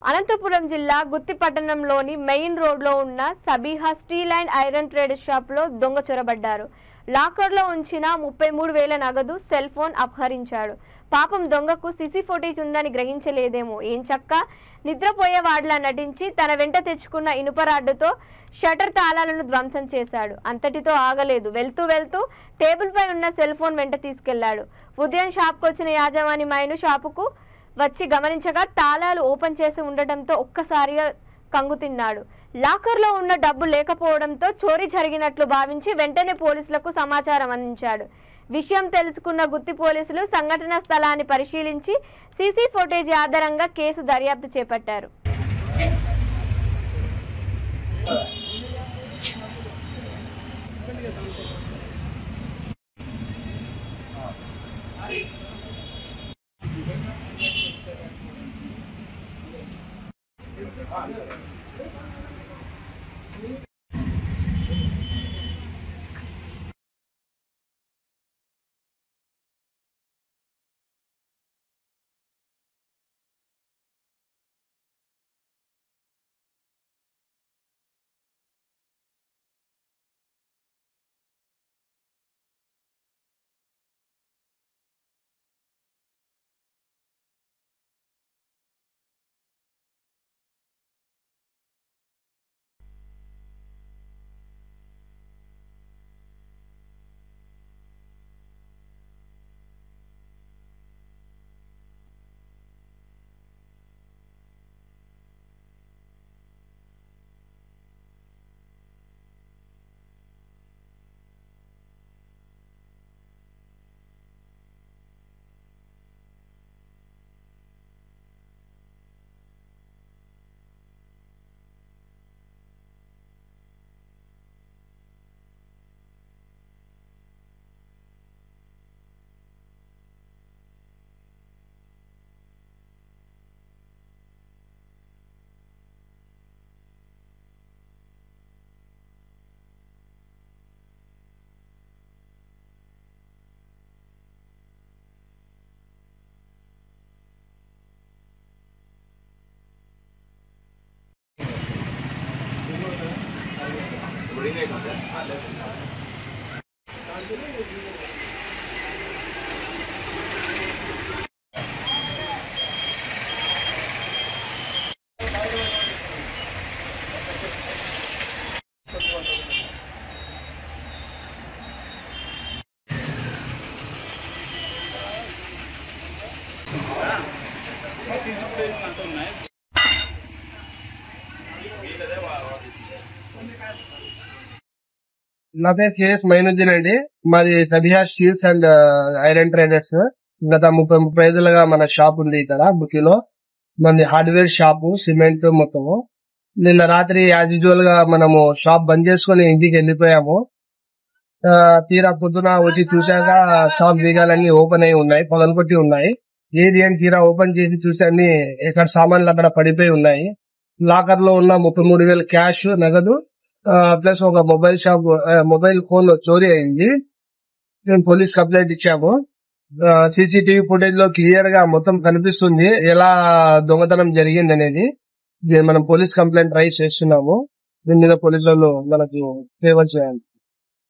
అనంతపురం జిల్లా గుత్తి పట్టణంలోని మెయిన్ రోడ్లో ఉన్న Sabiha steel and iron traders షాప్లో దొంగ చొరబడ్డారు. లాకర్లో ఉంచిన 33,000 నగదు, సెల్ ఫోన్ అపహరించాడు. పాపం దొంగకు సీసీ ఫుటేజ్ ఉందని గ్రహించలేదేమో. ఏం చక్క నిద్రపోయేవాడిలా నటించి తన వెంట తెచ్చుకున్న ఇనుప రాడ్డుతో షట్టర్ తాళాలను ధ్వంసం చేశాడు. అంతటితో ఆగలేదు. వెళ్తూ టేబుల్ పై ఉన్న సెల్ ఫోన్ వెంట తీసుకెళ్లాడు. ఉదయం షాప్కు వచ్చిన యాజమాని మైను షాపుకు వచ్చి గమనించగా తాళాలు ఓపెన్ చేసి ఉండటంతో ఒక్కసారిగా కంగుతిన్నాడు. లాకర్లో ఉన్న డబ్బు లేకపోవడంతో చోరీ జరిగినట్లు భావించి వెంటనే పోలీసులకు సమాచారం అందించాడు. విషయం తెలుసుకున్న గుత్తి పోలీసులు సంఘటనా స్థలాన్ని పరిశీలించి సీసీ ఫుటేజ్ ఆధారంగా కేసు దర్యాప్తు చేపట్టారు. నా పేరు కేఎస్ మైనుద్దీన్ అండి. మాది Sabiha steels and iron traders. గత 30-35 మన షాప్ ఉంది ఇక్కడ బుకిలో. మనది హార్డ్వేర్ షాపు, సిమెంట్ మొత్తము. నిన్న రాత్రి యాజ్ యూజువల్ గా మనము షాప్ బంద్ చేసుకుని ఇంటికి వెళ్ళిపోయాము. తీరా పొద్దున వచ్చి చూశాక షాప్ బీగాలన్నీ ఓపెన్ అయి ఉన్నాయి, పగలగొట్టి ఉన్నాయి. ఏది అని తీరా ఓపెన్ చేసి చూసి అన్ని ఎక్కడ సామాన్లు అక్కడ పడిపోయి ఉన్నాయి. లాకర్ లో ఉన్న 33,000 క్యాష్, నగదు ప్లస్ ఒక మొబైల్ ఫోన్ చోరీ అయింది. మేము పోలీస్ కంప్లైంట్ ఇచ్చాము. సీసీటీవీ ఫుటేజ్ లో క్లియర్ గా మొత్తం కనిపిస్తుంది ఎలా దొంగతనం జరిగింది అనేది. మనం పోలీస్ కంప్లైంట్ రైజ్ చేస్తున్నాము. దీని మీద పోలీసులు మనకు ఫేవర్ చేయాలి.